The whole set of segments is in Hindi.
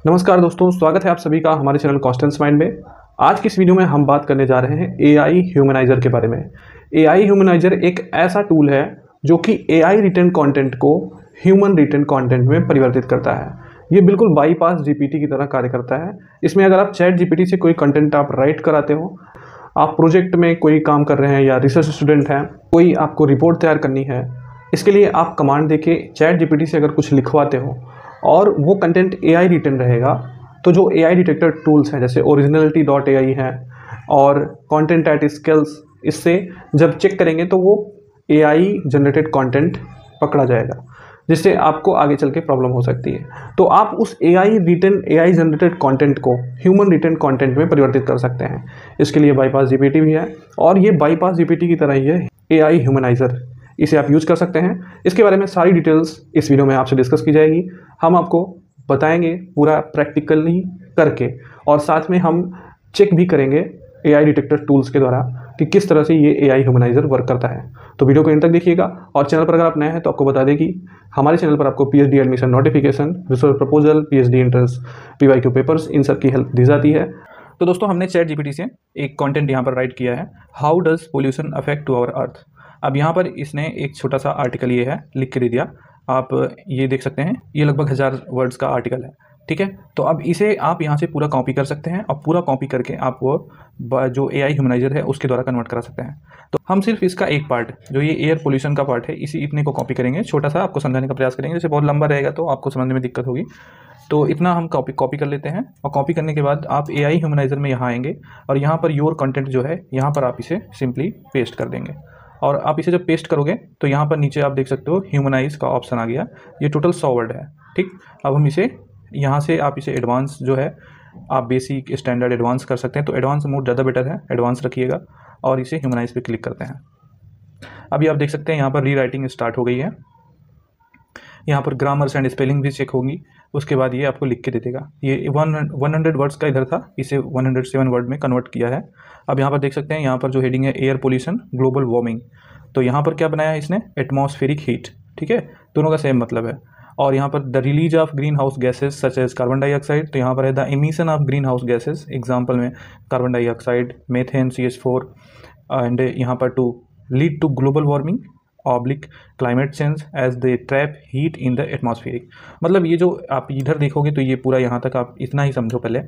नमस्कार दोस्तों, स्वागत है आप सभी का हमारे चैनल कॉन्स्टेंट माइंड में। आज की इस वीडियो में हम बात करने जा रहे हैं एआई ह्यूमनाइजर के बारे में। एआई ह्यूमनाइजर एक ऐसा टूल है जो कि एआई रिटन कंटेंट को ह्यूमन रिटन कंटेंट में परिवर्तित करता है। ये बिल्कुल बाईपास जीपीटी की तरह कार्य करता है। इसमें अगर आप चैट जीपीटी से कोई कंटेंट आप राइट कराते हो, आप प्रोजेक्ट में कोई काम कर रहे हैं या रिसर्च स्टूडेंट हैं, कोई आपको रिपोर्ट तैयार करनी है, इसके लिए आप कमांड देके चैट जीपीटी से अगर कुछ लिखवाते हो और वो कंटेंट एआई रिटन रहेगा, तो जो एआई डिटेक्टर टूल्स हैं जैसे originality.ai है और content@skills, इससे जब चेक करेंगे तो वो एआई जनरेटेड कंटेंट पकड़ा जाएगा, जिससे आपको आगे चल के प्रॉब्लम हो सकती है। तो आप उस एआई जनरेटेड कंटेंट को ह्यूमन रिटन कंटेंट में परिवर्तित कर सकते हैं। इसके लिए बाईपास जीपीटी भी है और ये बाईपास जीपीटी की तरह ही है एआई ह्यूमनाइजर, इसे आप यूज़ कर सकते हैं। इसके बारे में सारी डिटेल्स इस वीडियो में आपसे डिस्कस की जाएगी। हम आपको बताएंगे पूरा प्रैक्टिकली करके, और साथ में हम चेक भी करेंगे एआई डिटेक्टर टूल्स के द्वारा कि किस तरह से ये एआई ह्यूमनाइजर वर्क करता है। तो वीडियो को एंड तक देखिएगा। और चैनल पर अगर आप नए हैं तो आपको बता दें कि हमारे चैनल पर आपको PhD admission notification, research proposal, PhD entrance, PYQ papers, इन सब की हेल्प दी जाती है। तो दोस्तों, हमने चैट जीपीटी से एक कंटेंट यहाँ पर राइट किया है, how does pollution affect to our earth. अब यहाँ पर इसने एक छोटा सा आर्टिकल ये है लिख के दे दिया, आप ये देख सकते हैं। ये लगभग 1000 वर्ड्स का आर्टिकल है, ठीक है। तो अब इसे आप यहाँ से पूरा कॉपी कर सकते हैं और पूरा कॉपी करके आप वो जो एआई ह्यूमनाइजर है उसके द्वारा कन्वर्ट करा सकते हैं। तो हम सिर्फ इसका एक पार्ट, जो ये एयर पोल्यूशन का पार्ट है, इतने को कॉपी करेंगे। छोटा सा आपको समझाने का प्रयास करेंगे, जैसे बहुत लंबा रहेगा तो आपको समझने में दिक्कत होगी। तो इतना हम कॉपी कर लेते हैं, और कॉपी करने के बाद आप एआई ह्यूमनाइजर में यहाँ आएंगे और यहाँ पर योर कंटेंट जो है, यहाँ पर आप इसे सिंपली पेस्ट कर देंगे। और आप इसे जब पेस्ट करोगे तो यहाँ पर नीचे आप देख सकते हो ह्यूमनाइज का ऑप्शन आ गया। ये टोटल 100 वर्ड है, ठीक। अब हम इसे यहाँ से आप इसे एडवांस जो है, आप बेसिक, स्टैंडर्ड, एडवांस कर सकते हैं। तो एडवांस मोड ज़्यादा बेटर है, एडवांस रखिएगा और इसे ह्यूमनाइज पे क्लिक करते हैं। अभी आप देख सकते हैं यहाँ पर री राइटिंग स्टार्ट हो गई है। यहाँ पर ग्रामर्स एंड स्पेलिंग भी चेक होंगी। उसके बाद ये आपको लिख के दे देगा। ये 100 वर्ड्स का इधर था, इसे 107 वर्ड में कन्वर्ट किया है। अब यहाँ पर देख सकते हैं, यहाँ पर जो हेडिंग है एयर पोल्यूशन ग्लोबल वार्मिंग, तो यहाँ पर क्या बनाया है इसने, एटमॉस्फेरिक हीट, ठीक है। दोनों का सेम मतलब है। और यहाँ पर the release of greenhouse gases such as carbon dioxide, तो यहाँ पर है the emission of greenhouse gases, example में carbon dioxide, methane, CH4, and यहाँ पर to lead to global warming oblique climate change as they trap heat in the atmospheric. मतलब ये जो आप इधर देखोगे तो ये पूरा यहाँ तक आप इतना ही समझो पहले,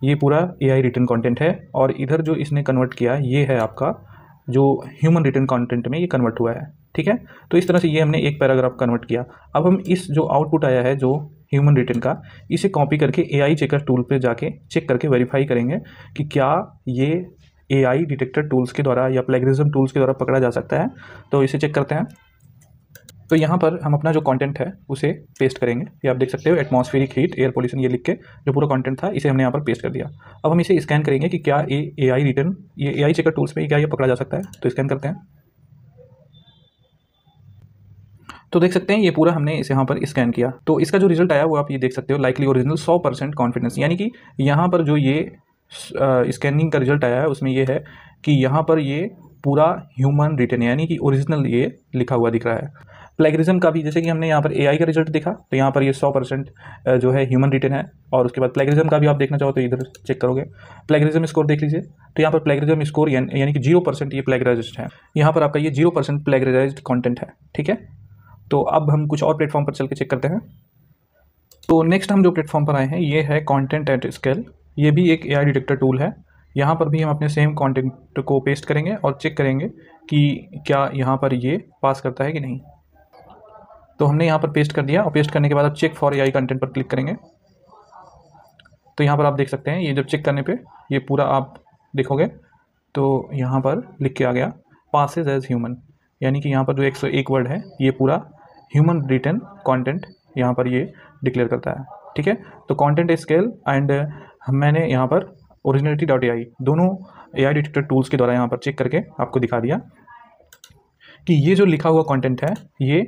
ये पूरा एआई रिटन कंटेंट है। और इधर जो इसने कन्वर्ट किया ये है आपका जो ह्यूमन रिटन कंटेंट में ये कन्वर्ट हुआ है, ठीक है। तो इस तरह से ये हमने एक पैराग्राफ कन्वर्ट किया। अब हम इस जो आउटपुट आया है जो ह्यूमन रिटन का, इसे कॉपी करके एआई चेकर टूल पे जाके चेक करके वेरीफाई करेंगे कि क्या ये एआई डिटेक्टर टूल्स के द्वारा या प्लेगरिज्म टूल्स के द्वारा पकड़ा जा सकता है। तो इसे चेक करते हैं। तो यहाँ पर हम अपना जो कंटेंट है उसे पेस्ट करेंगे। ये आप देख सकते हो एटमॉस्फेरिक हीट, एयर पोल्यूशन, ये लिख के जो पूरा कंटेंट था इसे हमने यहाँ पर पेस्ट कर दिया। अब हम इसे स्कैन करेंगे कि क्या ये एआई रिटर्न, ये एआई चेकर टूल्स पे क्या ये पकड़ा जा सकता है। तो स्कैन करते हैं। तो देख सकते हैं ये पूरा हमने इसे यहाँ पर स्कैन किया। तो इसका जो रिजल्ट आया वो आप ये देख सकते हो, लाइकली ओरिजिनल 100% कॉन्फिडेंस। यानी कि यहाँ पर जो ये स्कैनिंग का रिजल्ट आया है उसमें ये है कि यहाँ पर ये पूरा ह्यूमन रिटन यानी कि ओरिजिनल ये लिखा हुआ दिख रहा है। प्लेगरिज्म का भी, जैसे कि हमने यहाँ पर एआई का रिजल्ट देखा तो यहाँ पर ये 100% जो है ह्यूमन रिटन है। और उसके बाद प्लेगरिज्म का भी आप देखना चाहो तो इधर चेक करोगे, प्लेगरिज्म स्कोर देख लीजिए। तो यहाँ पर प्लेगरिज्म स्कोर यानी कि 0% ये प्लेगराइज्ड है। यहाँ पर आपका ये 0% प्लेगराइज्ड कंटेंट है, ठीक है। तो अब हम कुछ और प्लेटफॉर्म पर चल के चेक करते हैं। तो नेक्स्ट हम जो प्लेटफॉर्म पर आए हैं ये है content@scale। ये भी एक एआई डिटेक्टर टूल है। यहाँ पर भी हम अपने सेम कंटेंट को पेस्ट करेंगे और चेक करेंगे कि क्या यहाँ पर ये पास करता है कि नहीं। तो हमने यहाँ पर पेस्ट कर दिया और पेस्ट करने के बाद अब चेक फॉर एआई कंटेंट पर क्लिक करेंगे। तो यहाँ पर आप देख सकते हैं ये जब चेक करने पे ये पूरा आप देखोगे तो यहाँ पर लिख के आ गया पासेज एज ह्यूमन, यानी कि यहाँ पर जो 101 वर्ड है ये पूरा ह्यूमन रिटन कंटेंट यहाँ पर ये डिक्लेयर करता है, ठीक है। तो content@scale एंड मैंने यहाँ पर originality.ai दोनों एआई डिटेक्टर टूल्स के द्वारा यहाँ पर चेक करके आपको दिखा दिया कि ये जो लिखा हुआ कंटेंट है ये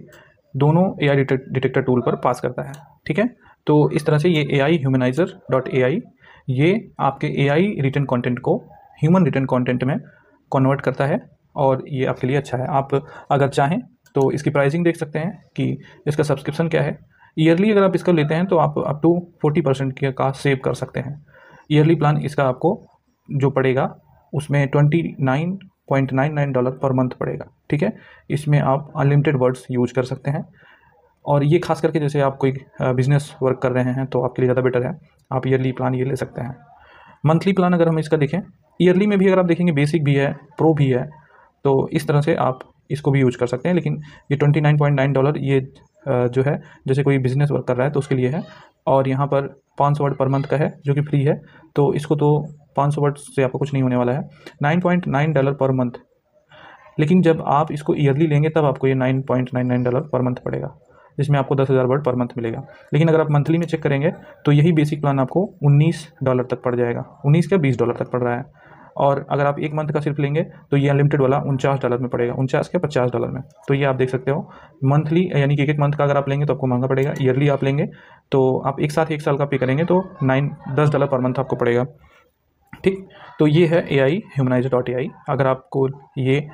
दोनों एआई डिटेक्टर टूल पर पास करता है, ठीक है। तो इस तरह से ये एआई ह्यूमनाइजर.ai ये आपके एआई रिटन कंटेंट को ह्यूमन रिटन कंटेंट में कन्वर्ट करता है और ये आपके लिए अच्छा है। आप अगर चाहें तो इसकी प्राइसिंग देख सकते हैं कि इसका सब्सक्रिप्शन क्या है। ईयरली अगर आप इसका लेते हैं तो आप अप टू 40% का सेव कर सकते हैं। ईयरली प्लान इसका आपको जो पड़ेगा उसमें $29.99 पर मंथ पड़ेगा, ठीक है। इसमें आप अनलिमिटेड वर्ड्स यूज कर सकते हैं, और ये खास करके जैसे आप कोई बिजनेस वर्क कर रहे हैं तो आपके लिए ज़्यादा बेटर है, आप ईयरली प्लान ये ले सकते हैं। मंथली प्लान अगर हम इसका देखें, ईयरली में भी अगर आप देखेंगे बेसिक भी है, प्रो भी है, तो इस तरह से आप इसको भी यूज कर सकते हैं। लेकिन ये $29.9 ये जो है जैसे कोई बिजनेस वर्क कर रहा है तो उसके लिए है, और यहाँ पर 500 वर्ड पर मंथ का है जो कि फ्री है, तो इसको तो 500 वर्ड से आपको कुछ नहीं होने वाला है। $9.9 पर मंथ, लेकिन जब आप इसको ईयरली लेंगे तब आपको ये $9.99 पर मंथ पड़ेगा, जिसमें आपको 10,000 वर्ड पर मंथ मिलेगा। लेकिन अगर आप मंथली में चेक करेंगे तो यही बेसिक प्लान आपको $19 तक पड़ जाएगा, 19 या $20 तक पड़ रहा है। और अगर आप एक मंथ का सिर्फ लेंगे तो ये अनलिमिटेड वाला $49 में पड़ेगा, 49 या $50 में। तो ये आप देख सकते हो, मंथली यानी कि एक मंथ का अगर आप लेंगे तो आपको महंगा पड़ेगा, ईयरली आप लेंगे तो आप एक साथ 1 साल का पे करेंगे तो $10 पर मंथ आपको पड़ेगा, ठीक। तो ये है AI Humanizer.ai। अगर आपको ये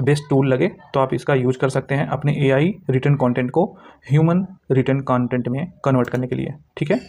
बेस्ट टूल लगे तो आप इसका यूज कर सकते हैं अपने AI रिटन कंटेंट को ह्यूमन रिटन कंटेंट में कन्वर्ट करने के लिए, ठीक है।